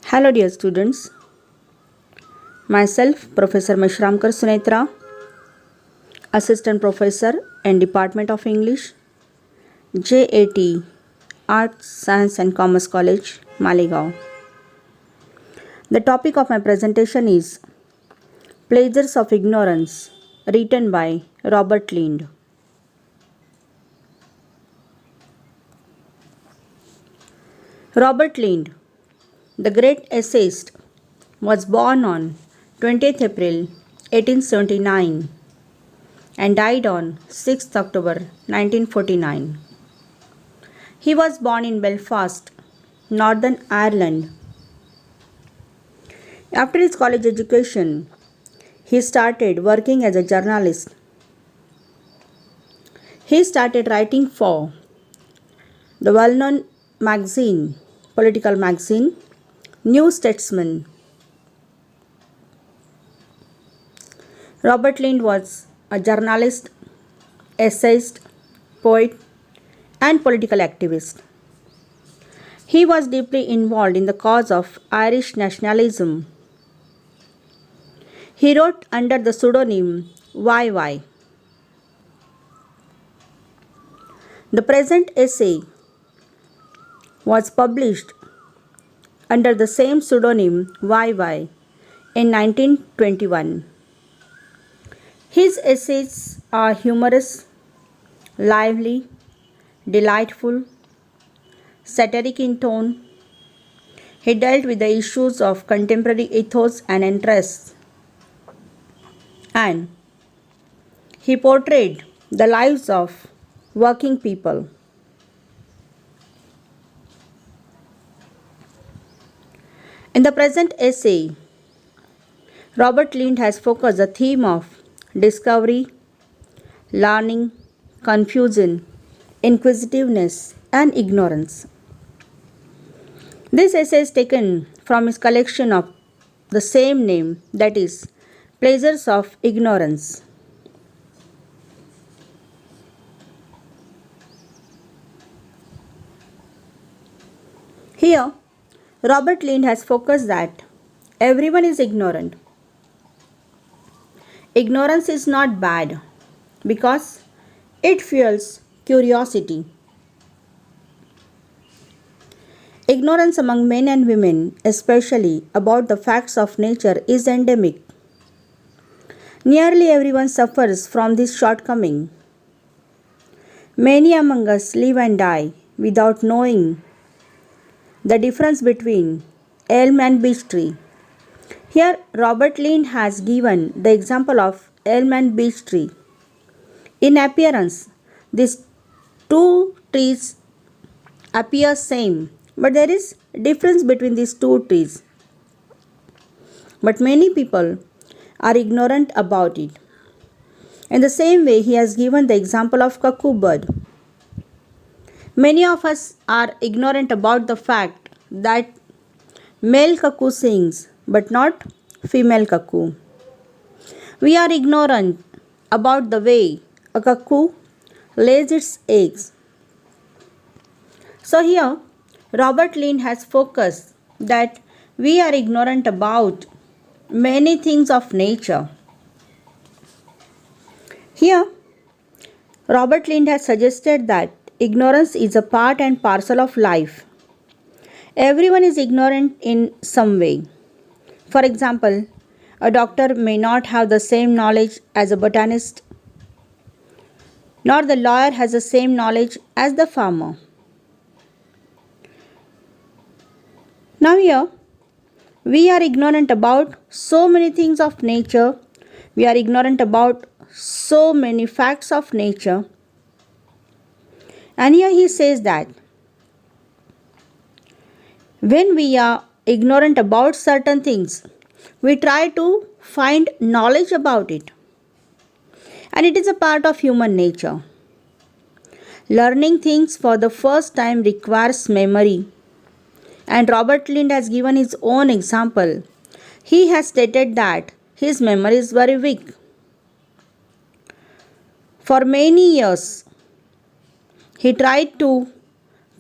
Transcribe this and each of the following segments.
Hello, dear students. Myself, Professor Meshramkar Sunetra, Assistant Professor in Department of English, JAT, Arts, Science and Commerce College, Maligaon. The topic of my presentation is Pleasures of Ignorance, written by Robert Lind. Robert Lind, the great essayist, was born on 20th April 1879 and died on 6th October 1949. He was born in Belfast, Northern Ireland. After his college education, he started working as a journalist. He started writing for the well-known political magazine, New Statesman. Robert Lind was a journalist, essayist, poet, and political activist. He was deeply involved in the cause of Irish nationalism. He wrote under the pseudonym YY. The present essay was published under the same pseudonym YY in 1921. His essays are humorous, lively, delightful, satiric in tone. He dealt with the issues of contemporary ethos and interests, and he portrayed the lives of working people. In the present essay, Robert Lind has focused the theme of discovery, learning, confusion, inquisitiveness, and ignorance. This essay is taken from his collection of the same name, that is, Pleasures of Ignorance. Here, Robert Lind has focused that everyone is ignorant. Ignorance is not bad because it fuels curiosity. Ignorance among men and women, especially about the facts of nature, is endemic. Nearly everyone suffers from this shortcoming. Many among us live and die without knowing the difference between elm and beech tree. Here, Robert Lind has given the example of elm and beech tree. In appearance, these two trees appear same, but there is difference between these two trees. But many people are ignorant about it. In the same way, he has given the example of cuckoo bird. Many of us are ignorant about the fact that male cuckoo sings, but not female cuckoo. We are ignorant about the way a cuckoo lays its eggs. So here, Robert Lind has focused that we are ignorant about many things of nature. Here, Robert Lind has suggested that ignorance is a part and parcel of life. Everyone is ignorant in some way. For example, a doctor may not have the same knowledge as a botanist, nor the lawyer has the same knowledge as the farmer. Now here, we are ignorant about so many things of nature. We are ignorant about so many facts of nature. And here he says that when we are ignorant about certain things, we try to find knowledge about it. And it is a part of human nature. Learning things for the first time requires memory. And Robert Lind has given his own example. He has stated that his memory is very weak. For many years, he tried to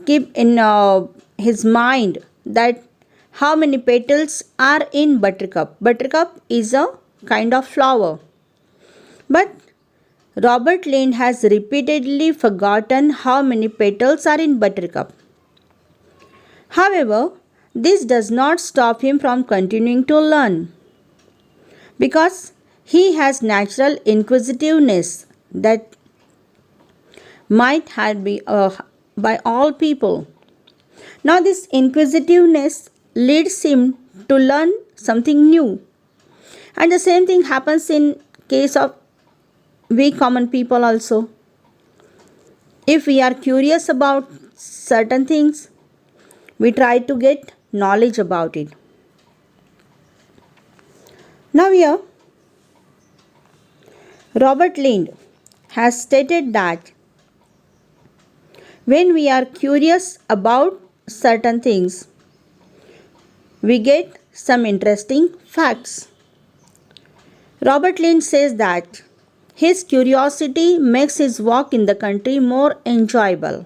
keep in his mind that how many petals are in buttercup. Buttercup is a kind of flower. But Robert Lind has repeatedly forgotten how many petals are in buttercup. However, this does not stop him from continuing to learn because he has natural inquisitiveness that might have been by all people. Now, this inquisitiveness leads him to learn something new. And the same thing happens in case of we common people also. If we are curious about certain things, we try to get knowledge about it. Now here, Robert Lind has stated that when we are curious about certain things, we get some interesting facts. Robert Lind says that his curiosity makes his walk in the country more enjoyable.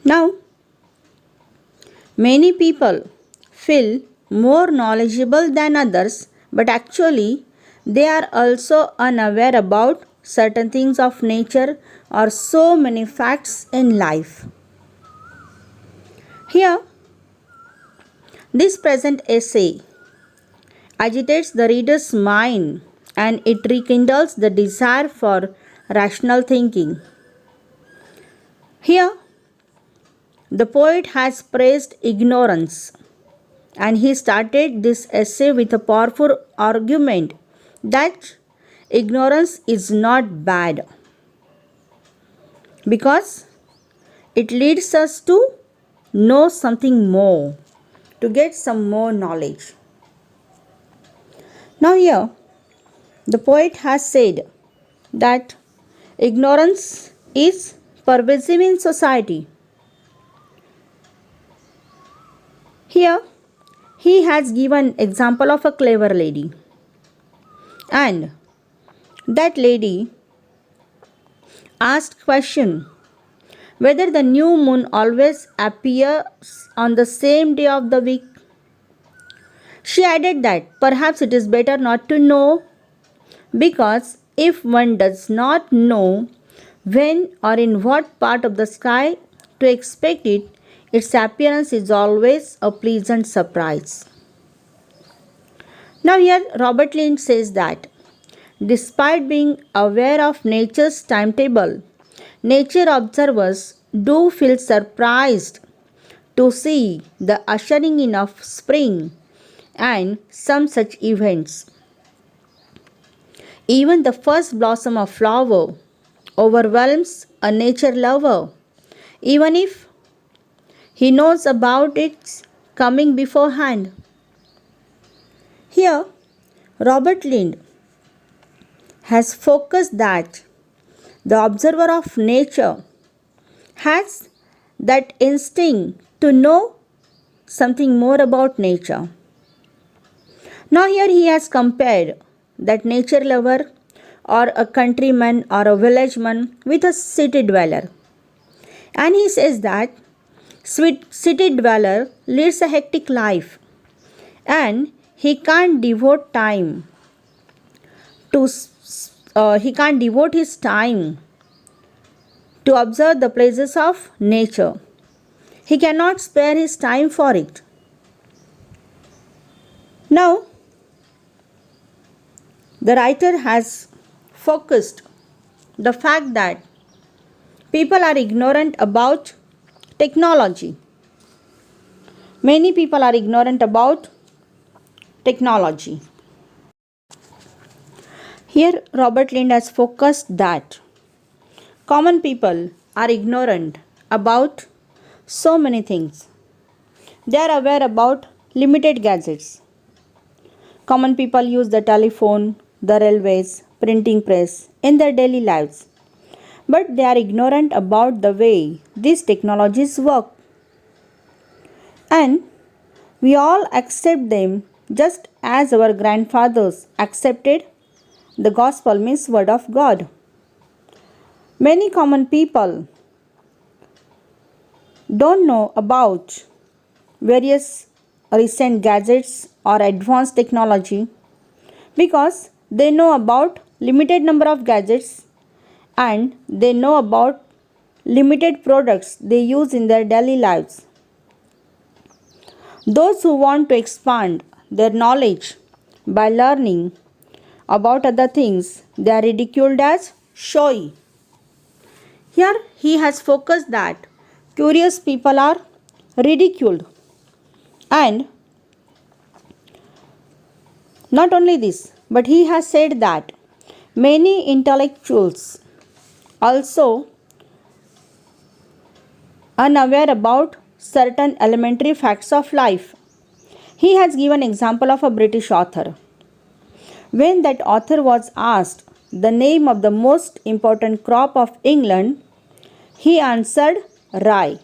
Now, many people feel more knowledgeable than others, but actually they are also unaware about certain things of nature or so many facts in life. Here, this present essay agitates the reader's mind and it rekindles the desire for rational thinking. Here, the poet has praised ignorance and he started this essay with a powerful argument that ignorance is not bad because it leads us to know something more, to get some more knowledge. Now, here the poet has said that ignorance is pervasive in society. Here he has given example of a clever lady, and that lady asked question whether the new moon always appears on the same day of the week. She added that perhaps it is better not to know because if one does not know when or in what part of the sky to expect it, its appearance is always a pleasant surprise. Now, here Robert Lind says that despite being aware of nature's timetable, nature observers do feel surprised to see the ushering in of spring and some such events. Even the first blossom of flower overwhelms a nature lover, even if he knows about its coming beforehand. Here, Robert Lind has focused that the observer of nature has that instinct to know something more about nature. Now, here he has compared that nature lover or a countryman or a villageman with a city dweller. And he says that city dweller leads a hectic life and he can't devote his time to observe the places of nature. He cannot spare his time for it. Now, the writer has focused the fact that people are ignorant about technology. Many people are ignorant about technology. Here, Robert Lind has focused that common people are ignorant about so many things. They are aware about limited gadgets. Common people use the telephone, the railways, printing press in their daily lives. But they are ignorant about the way these technologies work. And we all accept them just as our grandfathers accepted the gospel means word of God. Many common people don't know about various recent gadgets or advanced technology because they know about limited number of gadgets and they know about limited products they use in their daily lives. Those who want to expand their knowledge by learning about other things, they are ridiculed as showy. Here he has focused that curious people are ridiculed. And not only this, but he has said that many intellectuals also unaware about certain elementary facts of life. He has given example of a British author. When that author was asked the name of the most important crop of England, he answered rye.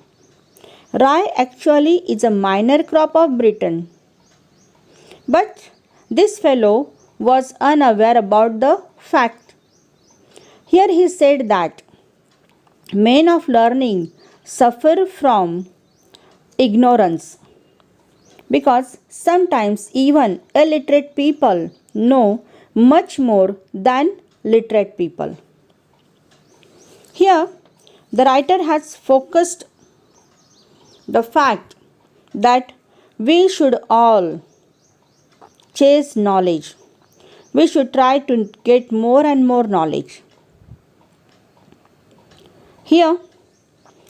Rye actually is a minor crop of Britain. But this fellow was unaware about the fact. Here he said that men of learning suffer from ignorance because sometimes even illiterate people know much more than literate people. Here, the writer has focused the fact that we should all chase knowledge. We should try to get more and more knowledge. Here,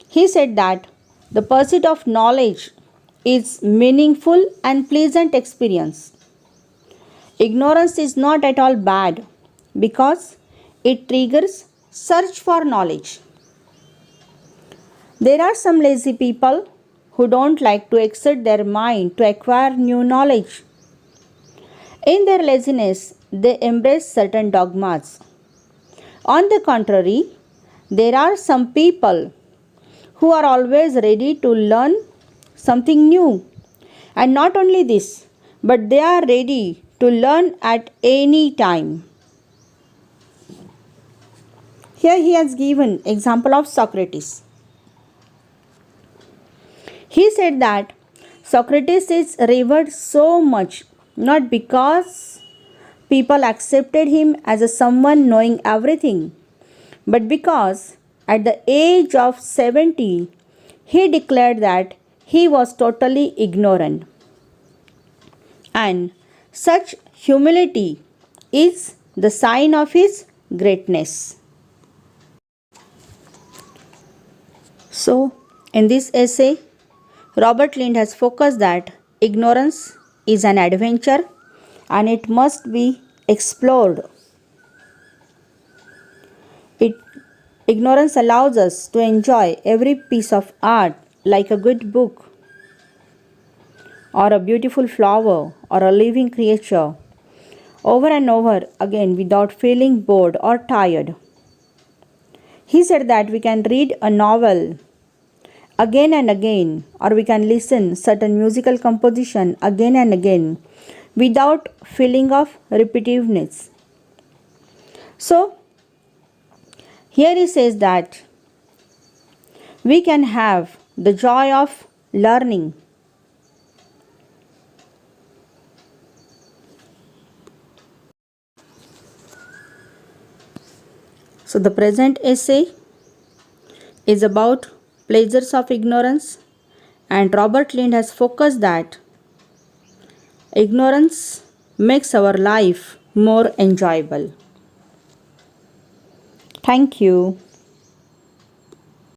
he said that the pursuit of knowledge is meaningful and pleasant experience. Ignorance is not at all bad because it triggers search for knowledge. There are some lazy people who don't like to exert their mind to acquire new knowledge. In their laziness, they embrace certain dogmas. On the contrary, there are some people who are always ready to learn something new. And not only this, but they are ready to learn at any time. Here he has given example of Socrates. He said that Socrates is revered so much not because people accepted him as a someone knowing everything, but because at the age of 70 he declared that he was totally ignorant. And such humility is the sign of his greatness. So, in this essay, Robert Lind has focused that ignorance is an adventure and it must be explored. Ignorance allows us to enjoy every piece of art like a good book or a beautiful flower or a living creature over and over again without feeling bored or tired. He said that we can read a novel again and again, or we can listen certain musical composition again and again without feeling of repetitiveness. So here he says that we can have the joy of learning. So the present essay is about pleasures of ignorance, and Robert Lind has focused that ignorance makes our life more enjoyable. Thank you.